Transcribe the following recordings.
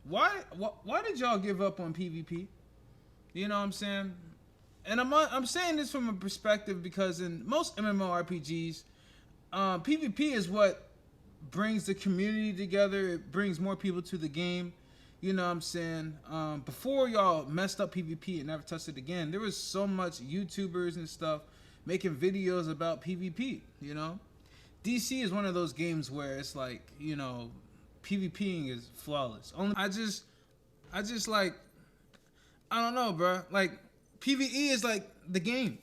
why did y'all give up on PvP? You know what I'm saying? And I'm saying this from a perspective because in most MMORPGs, PvP is what brings the community together. It brings more people to the game. You know what I'm saying? Before y'all messed up PvP and never touched it again, there was so much YouTubers and stuff making videos about PvP, you know? DC is one of those games where it's like, you know, PvPing is flawless. Only I just like, I don't know, bro. Like, PvE is like the game.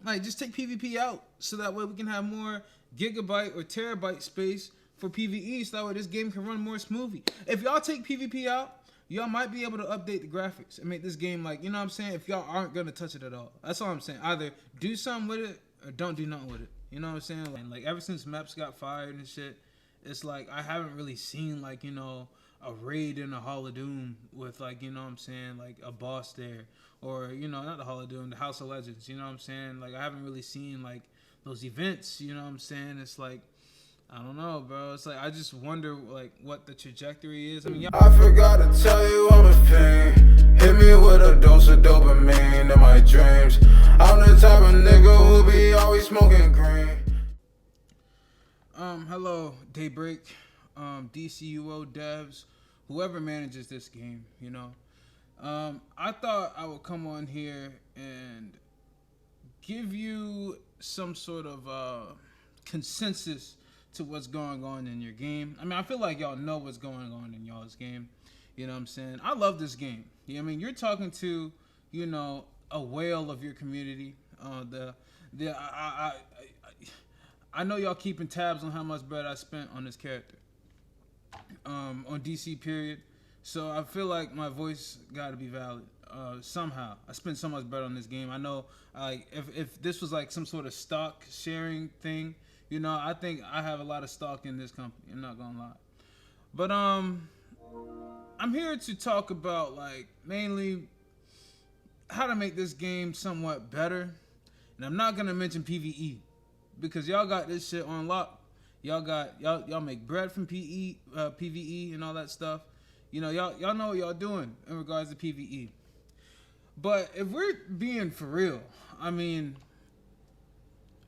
Like, just take PvP out so that way we can have more gigabyte or terabyte space for PvE so that way this game can run more smoothly. If y'all take PvP out, y'all might be able to update the graphics and make this game like, you know what I'm saying? If y'all aren't going to touch it at all. That's all I'm saying. Either do something with it or don't do nothing with it. You know what I'm saying? Like ever since maps got fired and shit, it's like I haven't really seen like, you know, a raid in the Hall of Doom with like, you know what I'm saying, like a boss there. Or, you know, not the Hall of Doom, the House of Legends, you know what I'm saying? Like I haven't really seen like those events, you know what I'm saying? It's like, I don't know, bro. It's like I just wonder like what the trajectory is. I mean, I forgot to tell you I'm a fiend. Hit me with a dose of dopamine in my dreams. I'm the type of nigga who be always smoking green. Hello, Daybreak, Dcuo devs, whoever manages this game, you know. I thought I would come on here and give you some sort of consensus to what's going on in your game. I mean, I feel like y'all know what's going on in y'all's game. You know what I'm saying? I love this game. You know what I mean? You're talking to, you know, a whale of your community. I know y'all keeping tabs on how much bread I spent on this character. On DC period. So I feel like my voice got to be valid somehow. I spent so much bread on this game. I know, like, if this was like some sort of stock sharing thing, you know, I think I have a lot of stock in this company. I'm not gonna lie. But I'm here to talk about like mainly how to make this game somewhat better. And I'm not gonna mention PvE because y'all got this shit on lock. Y'all make bread from PvE and all that stuff. You know, y'all know what y'all doing in regards to PvE. But if we're being for real, I mean,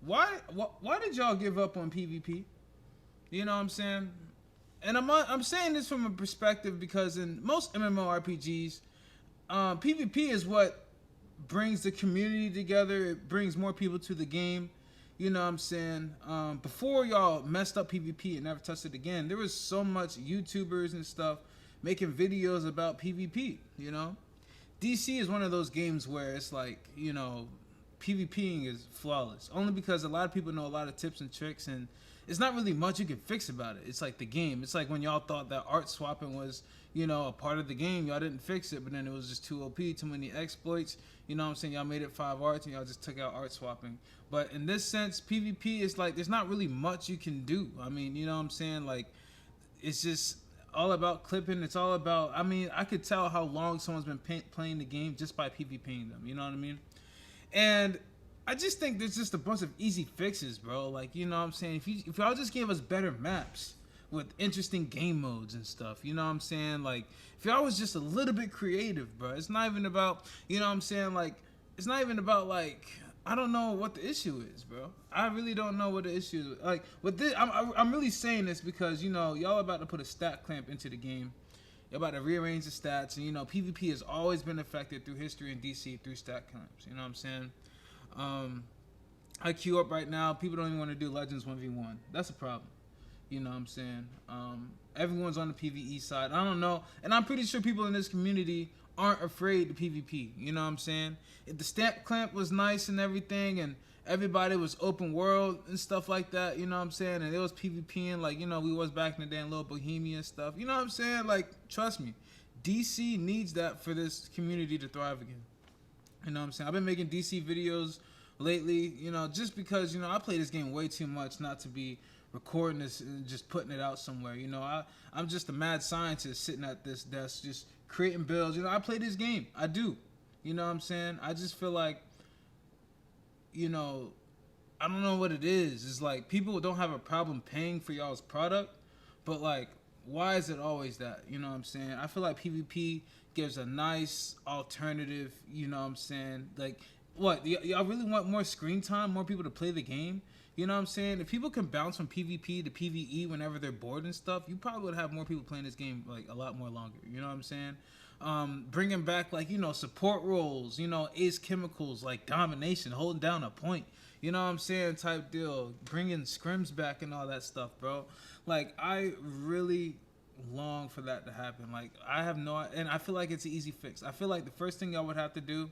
why did y'all give up on PvP? You know what I'm saying? And I'm saying this from a perspective because in most MMORPGs, PvP is what brings the community together. It brings more people to the game. You know what I'm saying? Before y'all messed up PvP and never touched it again, there was so much YouTubers and stuff making videos about PvP, you know? DC is one of those games where it's like, you know, PvPing is flawless. Only because a lot of people know a lot of tips and tricks and it's not really much you can fix about it. It's like the game. It's like when y'all thought that art swapping was, you know, a part of the game, y'all didn't fix it, but then it was just too OP, too many exploits. You know what I'm saying? Y'all made it 5 arts and y'all just took out art swapping. But in this sense, PvP is like, there's not really much you can do. I mean, you know what I'm saying? Like, it's just all about clipping. It's all about, I mean, I could tell how long someone's been playing the game just by PvPing them. You know what I mean? And I just think there's just a bunch of easy fixes, bro. Like, you know what I'm saying? If y'all just gave us better maps with interesting game modes and stuff, you know what I'm saying? Like, if y'all was just a little bit creative, bro. It's not even about, you know what I'm saying? Like, it's not even about, like, I don't know what the issue is, bro. I really don't know what the issue is. Like, with this, I'm really saying this because, you know, y'all about to put a stat clamp into the game. You're about to rearrange the stats. And, you know, PvP has always been affected through history in DC through stat clamps. You know what I'm saying? I queue up right now. People don't even want to do Legends 1v1. That's a problem. You know what I'm saying? Everyone's on the PvE side. I don't know. And I'm pretty sure people in this community aren't afraid to PvP. You know what I'm saying? If the stamp clamp was nice and everything and everybody was open world and stuff like that, you know what I'm saying? And it was PvPing like, you know, we was back in the day in Little Bohemia stuff. You know what I'm saying? Like, trust me. DC needs that for this community to thrive again. You know what I'm saying? I've been making DC videos lately, you know, just because, you know, I play this game way too much not to be recording this and just putting it out somewhere. You know, I'm just a mad scientist sitting at this desk just creating builds. You know, I play this game. I do. You know what I'm saying? I just feel like, you know, I don't know what it is. It's like people don't have a problem paying for y'all's product, but like why is it always that? You know what I'm saying? I feel like PvP gives a nice alternative. You know what I'm saying? Like, what? Y'all really want more screen time, more people to play the game? You know what I'm saying? If people can bounce from PvP to PvE whenever they're bored and stuff, you probably would have more people playing this game like a lot more longer. You know what I'm saying? Bringing back like, you know, support roles, you know, ace chemicals like domination, holding down a point. You know what I'm saying? Type deal. Bringing scrims back and all that stuff, bro. Like, I really long for that to happen. Like, I have no, and I feel like it's an easy fix. I feel like the first thing y'all would have to do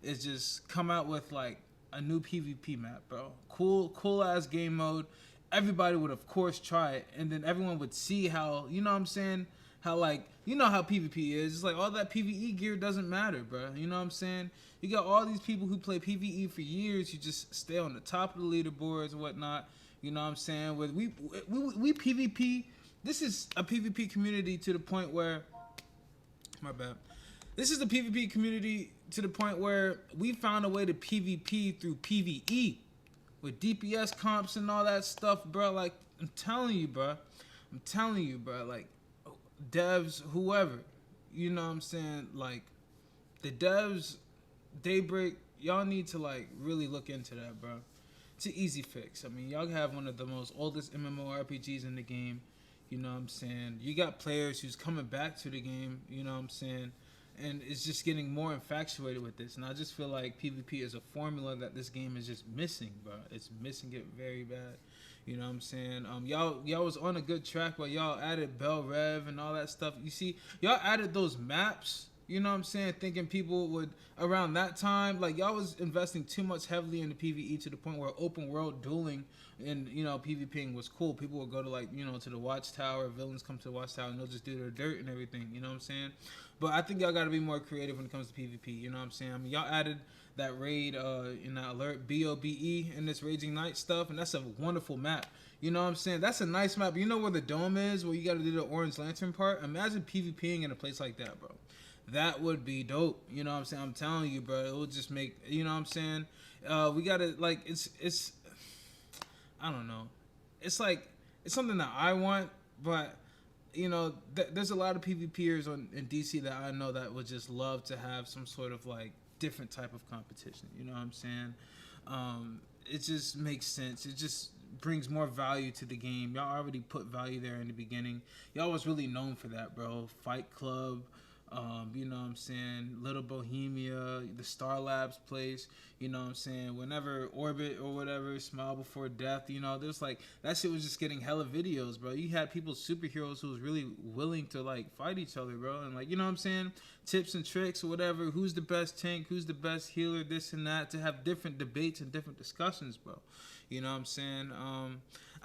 is just come out with like a new PvP map, bro. Cool ass game mode. Everybody would of course try it, and then everyone would see how, you know what I'm saying, how like, you know how PvP is. It's like all that PvE gear doesn't matter, bro. You know what I'm saying? You got all these people who play PvE for years. You just stay on the top of the leaderboards and whatnot. You know what I'm saying? With we PvP. This is a PvP community to the point where, my bad. This is the PvP community to the point where we found a way to PvP through PvE with DPS comps and all that stuff, bro. Like, I'm telling you, bro. Like, devs, whoever, you know what I'm saying? Like, the devs, Daybreak, y'all need to, like, really look into that, bro. It's an easy fix. I mean, y'all have one of the most oldest MMORPGs in the game, you know what I'm saying? You got players who's coming back to the game, you know what I'm saying? And it's just getting more infatuated with this. And I just feel like PvP is a formula that this game is just missing, bro. It's missing it very bad. You know what I'm saying? Y'all was on a good track, but y'all added Bell Rev and all that stuff. You see, y'all added those maps, you know what I'm saying? Thinking people would, around that time, like, y'all was investing too much heavily into PvE to the point where open world dueling and, you know, PvPing was cool. People would go to, like, you know, to the Watchtower. Villains come to the Watchtower and they'll just do their dirt and everything. You know what I'm saying? But I think y'all got to be more creative when it comes to PvP. You know what I'm saying? I mean, y'all added that raid in that alert, BOBE, and this Raging Night stuff, and that's a wonderful map. You know what I'm saying? That's a nice map. You know where the dome is, where you got to do the Orange Lantern part? Imagine PvPing in a place like that, bro. That would be dope. You know what I'm saying? I'm telling you, bro. It would just make, you know what I'm saying? We got to, like, it's, I don't know. It's like, it's something that I want, but, you know, there's a lot of PvPers in DC that I know that would just love to have some sort of, like, different type of competition. You know what I'm saying? It just makes sense. It just brings more value to the game. Y'all already put value there in the beginning. Y'all was really known for that, bro. Fight Club. You know what I'm saying, Little Bohemia, the Star Labs place, you know what I'm saying, whenever Orbit or whatever, Smile Before Death, you know, there's like, that shit was just getting hella videos, bro. You had people, superheroes who was really willing to, like, fight each other, bro, and, like, you know what I'm saying, tips and tricks or whatever, who's the best tank, who's the best healer, this and that, to have different debates and different discussions, bro. You know what I'm saying?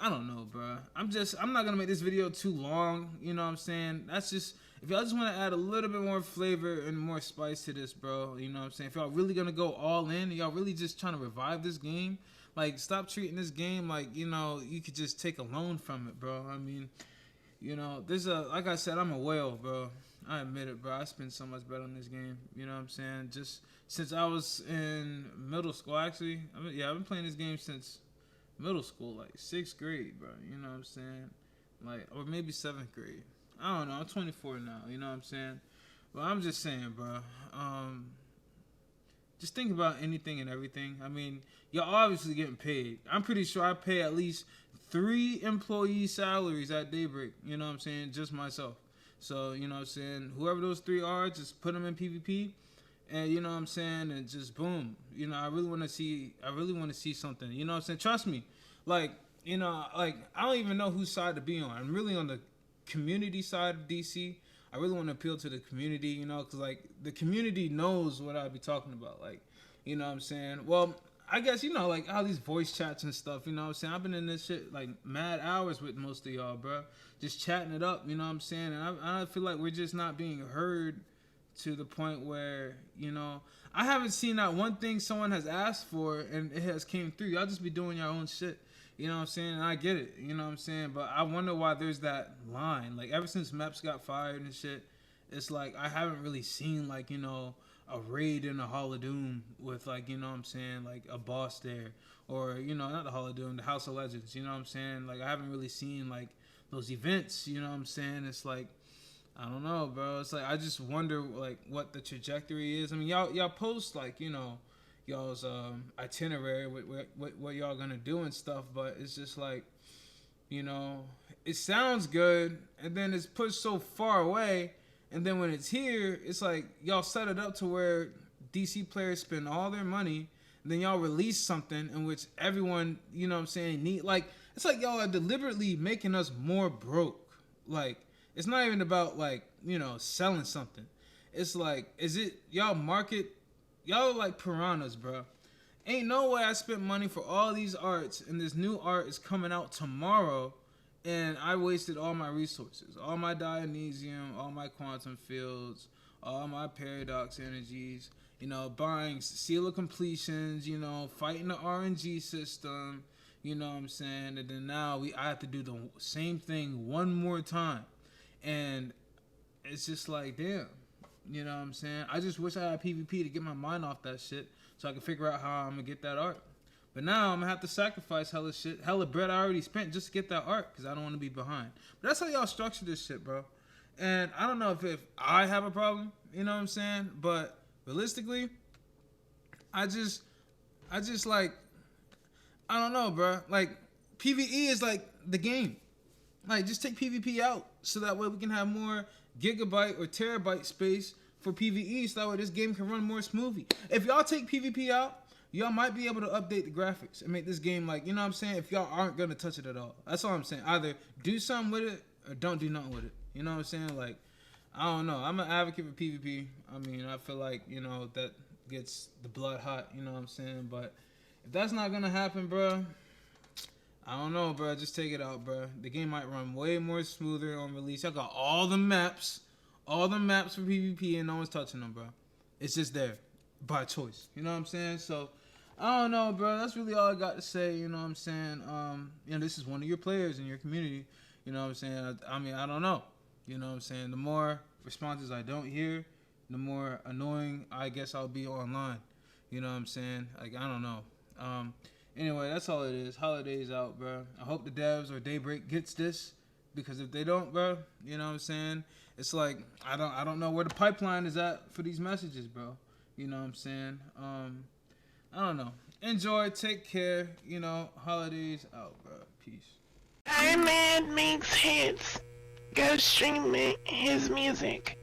I don't know, bro. I'm not gonna make this video too long, you know what I'm saying? That's just, if y'all just want to add a little bit more flavor and more spice to this, bro, you know what I'm saying? If y'all really going to go all in, y'all really just trying to revive this game, like, stop treating this game like, you know, you could just take a loan from it, bro. I mean, you know, like I said, I'm a whale, bro. I admit it, bro. I spend so much bread on this game, you know what I'm saying? Just since I was in middle school, actually. I've been playing this game since middle school, like 6th grade, bro. You know what I'm saying? Like, or maybe 7th grade. I don't know. I'm 24 now. You know what I'm saying? But I'm just saying, bro. Just think about anything and everything. I mean, you're obviously getting paid. I'm pretty sure I pay at least 3 employee salaries at Daybreak. You know what I'm saying? Just myself. So, you know what I'm saying? Whoever those 3 are, just put them in PvP. And, you know what I'm saying? And just boom. You know, I really want to see something. You know what I'm saying? Trust me. Like, you know, like, I don't even know whose side to be on. I'm really on the community side of DC. I really want to appeal to the community, you know, because, like, the community knows what I be talking about. Like, you know what I'm saying? Well, I guess, you know, like, all these voice chats and stuff, you know what I'm saying? I've been in this shit, like, mad hours with most of y'all, bro. Just chatting it up, you know what I'm saying? And I feel like we're just not being heard to the point where, you know, I haven't seen that one thing someone has asked for and it has came through. Y'all just be doing your own shit. You know what I'm saying? And I get it. You know what I'm saying? But I wonder why there's that line. Like, ever since Meps got fired and shit, it's like I haven't really seen, like, you know, a raid in the Hall of Doom with, like, you know what I'm saying, like, a boss there. Or, you know, not the Hall of Doom, the House of Legends. You know what I'm saying? Like, I haven't really seen, like, those events. You know what I'm saying? It's like, I don't know, bro. It's like I just wonder like what the trajectory is. I mean, y'all post like, you know, y'all's itinerary with what y'all gonna do and stuff, but it's just like, you know, it sounds good, and then it's pushed so far away, and then when it's here, it's like y'all set it up to where DC players spend all their money, and then y'all release something in which everyone, you know what I'm saying, need, like, it's like y'all are deliberately making us more broke. Like, it's not even about, like, you know, selling something. It's like, is it, y'all are like piranhas, bro. Ain't no way I spent money for all these arts, and this new art is coming out tomorrow, and I wasted all my resources, all my Dionysium, all my quantum fields, all my paradox energies, you know, buying seal of completions, you know, fighting the RNG system, you know what I'm saying, and then now I have to do the same thing one more time, and it's just like, damn, you know what I'm saying? I just wish I had PvP to get my mind off that shit, so I can figure out how I'm gonna get that art. But now I'm gonna have to sacrifice hella bread I already spent just to get that art, because I don't want to be behind. But that's how y'all structure this shit, bro. And I don't know if I have a problem, you know what I'm saying? But realistically, I just like, I don't know, bro. Like, PvE is like the game. Like, just take PvP out so that way we can have more gigabyte or terabyte space for PvE, so that way this game can run more smoothly. If y'all take PvP out, y'all might be able to update the graphics and make this game, like, you know what I'm saying, if y'all aren't gonna touch it at all. That's all I'm saying. Either do something with it or don't do nothing with it. You know what I'm saying? Like, I don't know. I'm an advocate for PvP. I mean, I feel like, you know, that gets the blood hot, you know what I'm saying? But if that's not gonna happen, bro, I don't know, bro. Just take it out, bro. The game might run way more smoother on release. Y'all got all the maps for PvP, and no one's touching them, bro. It's just there by choice. You know what I'm saying? So, I don't know, bro. That's really all I got to say. You know what I'm saying? You know, this is one of your players in your community. You know what I'm saying? I mean, I don't know. You know what I'm saying? The more responses I don't hear, the more annoying I guess I'll be online. You know what I'm saying? Like, I don't know. Anyway, that's all it is. Holidays out, bro. I hope the devs or Daybreak gets this, because if they don't, bro, you know what I'm saying? It's like, I don't know where the pipeline is at for these messages, bro. You know what I'm saying? I don't know. Enjoy, take care, you know, holidays out, bro. Peace. Iron Man makes hits. Go stream his music.